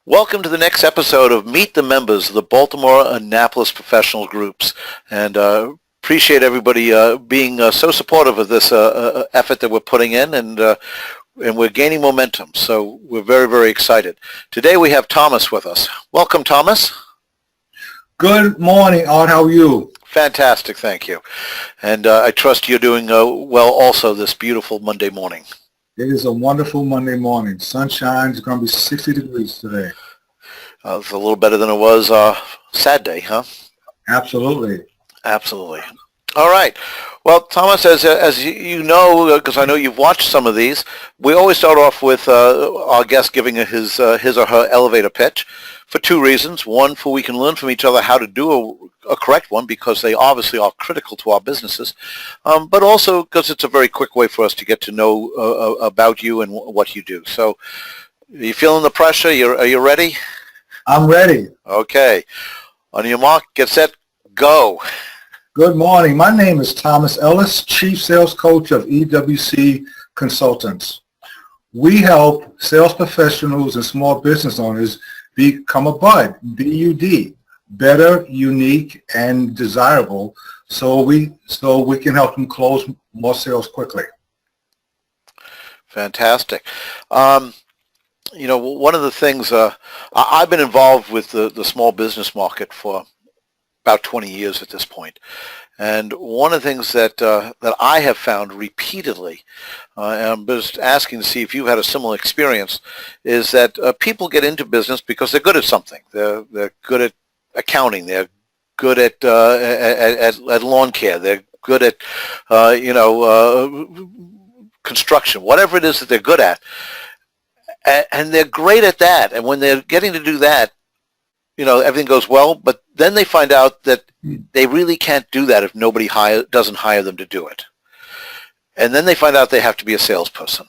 Welcome to the next episode of Meet the Members of the Baltimore-Annapolis Professional Groups. And appreciate everybody being so supportive of this effort that we're putting in, and we're gaining momentum. So we're very, very excited. Today we have Thomas with us. Welcome, Thomas. Good morning, Art. How are you? Fantastic, thank you. And I trust you're doing well also this beautiful Monday morning. It is a wonderful Monday morning. Sunshine. It's going to be 60 degrees today. It's a little better than it was Saturday, huh? Absolutely. Absolutely. All right. Well, Thomas, as you know, because I know you've watched some of these, we always start off with our guest giving his or her elevator pitch for two reasons. One, for we can learn from each other how to do a correct one, because they obviously are critical to our businesses, but also because it's a very quick way for us to get to know about you and what you do. So, are you feeling the pressure? Are you ready? I'm ready. Okay. On your mark, get set, go. Good morning. My name is Thomas Ellis, Chief Sales Coach of EWC Consultants. We help sales professionals and small business owners become a BUD, B-U-D, better, unique, and desirable, so we can help them close more sales quickly. Fantastic. You know, one of the things, I've been involved with the small business market for about 20 years at this point. And one of the things that I have found repeatedly, and I'm just asking to see if you had a similar experience, is that people get into business because they're good at something. They're good at accounting. They're good at lawn care. They're good at construction. Whatever it is that they're good at, and they're great at that. And when they're getting to do that, everything goes well, but then they find out that they really can't do that if nobody doesn't hire them to do it. And then they find out they have to be a salesperson.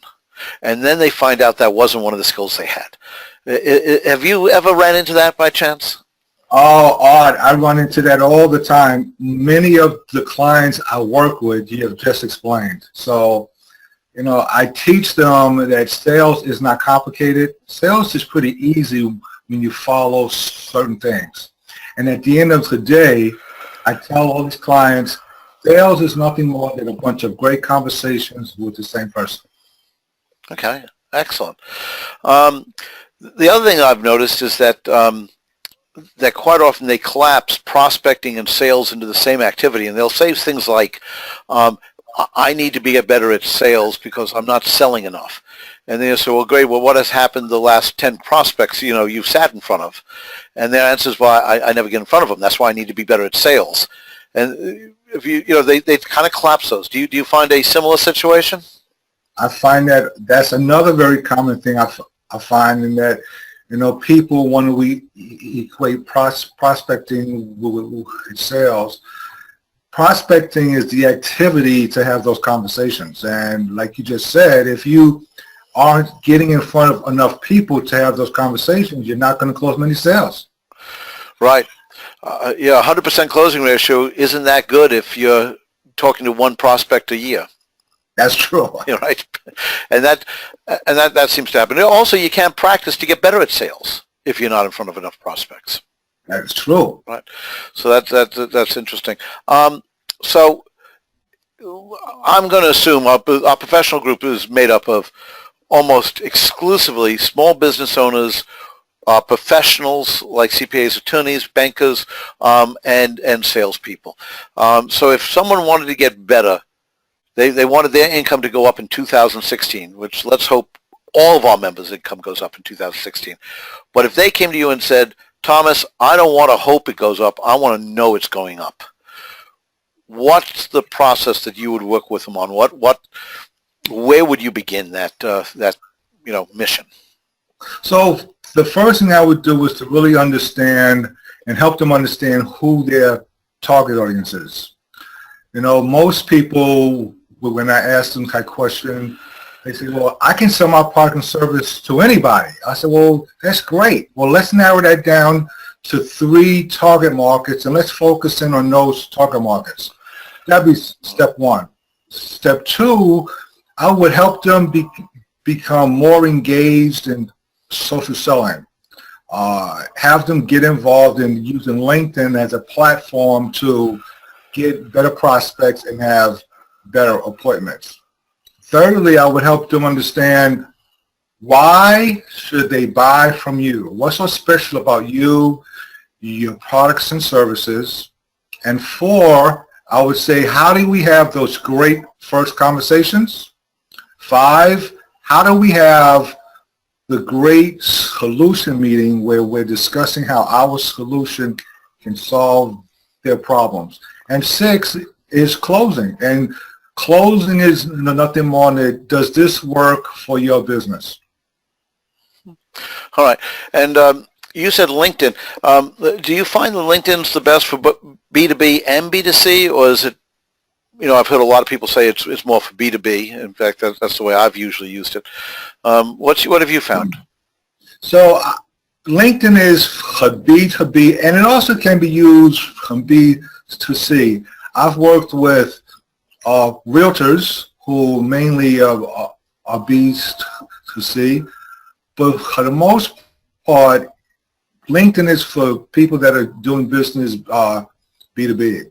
And then they find out that wasn't one of the skills they had. Have you ever ran into that by chance? Oh, Art, I run into that all the time. Many of the clients I work with, you have just explained. So, I teach them that sales is not complicated. Sales is pretty easy when you follow certain things. And at the end of the day, I tell all these clients, sales is nothing more than a bunch of great conversations with the same person. Okay, excellent. The other thing I've noticed is that that quite often they collapse prospecting and sales into the same activity, and they'll say things like, I need to get better at sales because I'm not selling enough. And they say, well, great, well, what has happened the last 10 prospects, you've sat in front of? And their answer is, well, I never get in front of them. That's why I need to be better at sales. And if they kind of collapse those. Do you find a similar situation? I find that's another very common thing I find, in that, people want to equate prospecting with sales. Prospecting is the activity to have those conversations. And like you just said, if you aren't getting in front of enough people to have those conversations, you're not going to close many sales. Right. 100% closing ratio isn't that good if you're talking to one prospect a year. That's true. Right. And that seems to happen. Also, you can't practice to get better at sales if you're not in front of enough prospects. That is true. Right. So that's interesting. So I'm going to assume our professional group is made up of almost exclusively small business owners, professionals like CPAs, attorneys, bankers, and salespeople. So if someone wanted to get better, they wanted their income to go up in 2016, which let's hope all of our members' income goes up in 2016. But if they came to you and said, Thomas, I don't want to hope it goes up. I want to know it's going up. What's the process that you would work with them on? Where would you begin that mission? So the first thing I would do is to really understand and help them understand who their target audience is. Most people, when I ask them that question, they say, well, I can sell my product and service to anybody. I said, well, that's great. Well, let's narrow that down to 3 target markets, and let's focus in on those target markets. That'd be step 1. Step 2, I would help them become more engaged in social selling. have them get involved in using LinkedIn as a platform to get better prospects and have better appointments. Thirdly, I would help them understand why should they buy from you? What's so special about you, your products and services? And four, I would say, how do we have those great first conversations? Five, how do we have the great solution meeting where we're discussing how our solution can solve their problems? And six is closing. And closing is nothing more than, does this work for your business? All right. And you said LinkedIn. Do you find that LinkedIn's the best for B2B and B2C, or is it, I've heard a lot of people say it's more for B2B. In fact, that's the way I've usually used it. What have you found? So LinkedIn is for B2B, and it also can be used from B2C. I've worked with realtors who mainly are B2C, but for the most part, LinkedIn is for people that are doing business B2B.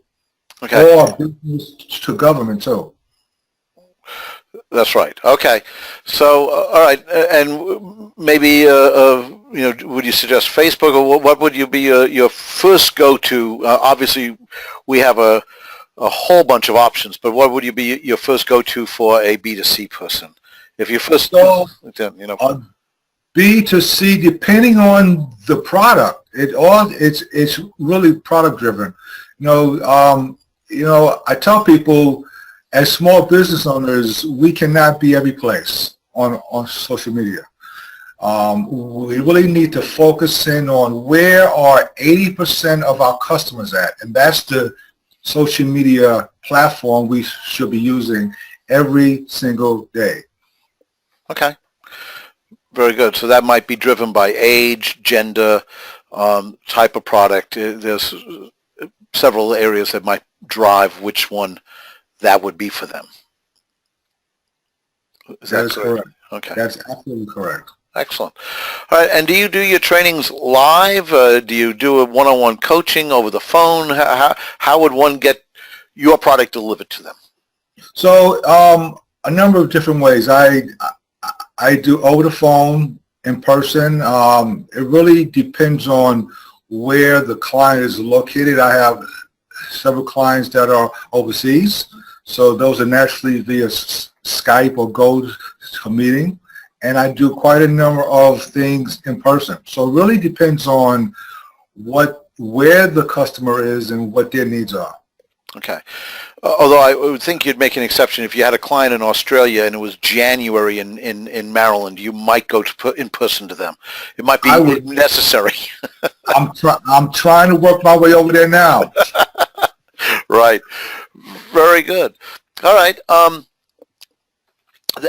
Okay. Or business to government too. That's right. Okay. So, all right. And maybe, would you suggest Facebook, or what would you be your first go-to? Obviously, we have a whole bunch of options, but what would you be your first go-to for a B2C person? If you first, B2C, depending on the product, it's really product driven. I tell people, as small business owners, we cannot be every place on social media. We really need to focus in on where are 80% of our customers at, and that's the social media platform we should be using every single day. Okay. Very good. So that might be driven by age, gender, type of product. There's several areas that might drive which one that would be for them. That is correct. Okay. That's absolutely correct. Excellent. All right. And do you do your trainings live? Do you do a one-on-one coaching over the phone? How would one get your product delivered to them? So a number of different ways. I do over the phone, in person. It really depends on where the client is located. I have several clients that are overseas, so those are naturally via Skype or go to a meeting. And I do quite a number of things in person. So it really depends on where the customer is and what their needs are. Okay. Although I would think you'd make an exception if you had a client in Australia and it was January in Maryland, you might go in person to them. It might be necessary. I'm trying to work my way over there now. Right. Very good. All right.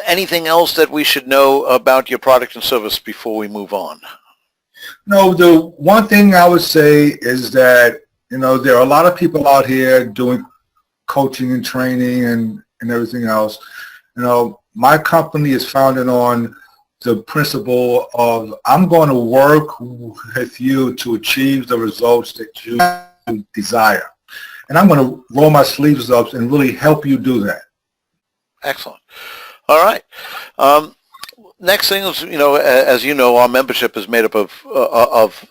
Anything else that we should know about your product and service before we move on? No, the one thing I would say is that, there are a lot of people out here doing coaching and training and everything else. My company is founded on the principle of, I'm going to work with you to achieve the results that you desire. And I'm going to roll my sleeves up and really help you do that. Excellent. All right. Next thing is, as you know, our membership is made up of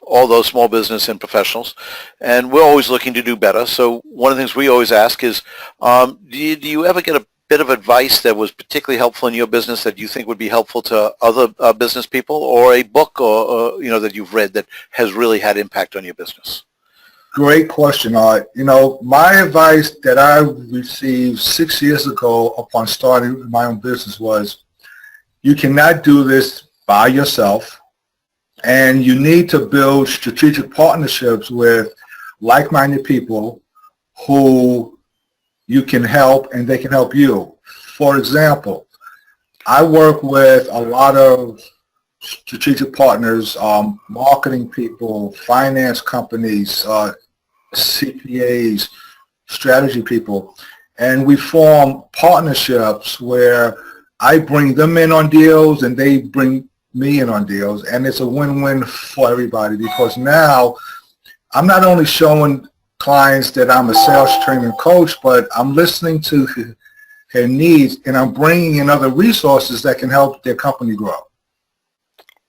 all those small business and professionals, and we're always looking to do better. So one of the things we always ask is, do you ever get a bit of advice that was particularly helpful in your business that you think would be helpful to other business people, or a book or that you've read that has really had impact on your business? Great question. My advice that I received 6 years ago upon starting my own business was, you cannot do this by yourself, and you need to build strategic partnerships with like-minded people who you can help and they can help you. For example, I work with a lot of strategic partners, marketing people, finance companies, CPAs, strategy people, and we form partnerships where I bring them in on deals and they bring me in on deals, and it's a win-win for everybody because now I'm not only showing clients that I'm a sales trainer and coach, but I'm listening to their needs, and I'm bringing in other resources that can help their company grow.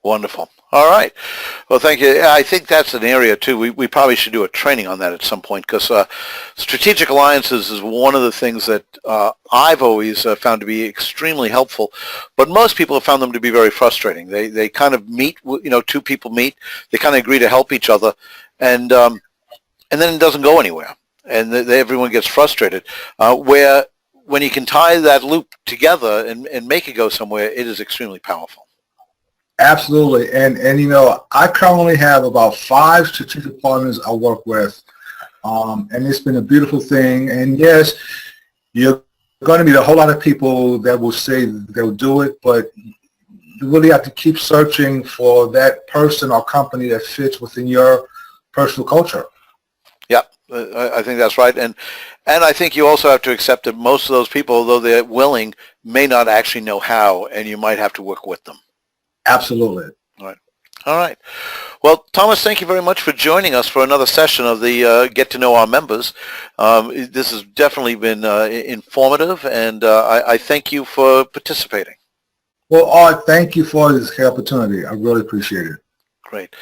Wonderful. All right. Well, thank you. I think that's an area, too. We probably should do a training on that at some point because strategic alliances is one of the things that I've always found to be extremely helpful, but most people have found them to be very frustrating. They kind of meet, two people meet, they kind of agree to help each other, and then it doesn't go anywhere, and everyone gets frustrated. Where when you can tie that loop together and make it go somewhere, it is extremely powerful. Absolutely. And I currently have about 5 strategic partners I work with. And it's been a beautiful thing. And yes, you're going to meet a whole lot of people that will say they'll do it, but you really have to keep searching for that person or company that fits within your personal culture. Yep. I think that's right. And I think you also have to accept that most of those people, although they're willing, may not actually know how, and you might have to work with them. Absolutely. All right. Well, Thomas, thank you very much for joining us for another session of the Get to Know Our Members. This has definitely been informative, and I thank you for participating. Well, Art, thank you for this opportunity. I really appreciate it. Great.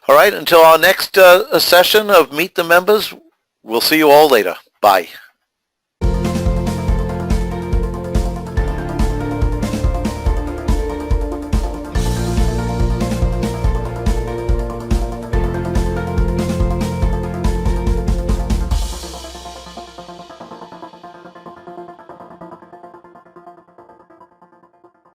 All right. Until our next session of Meet the Members, we'll see you all later. Bye.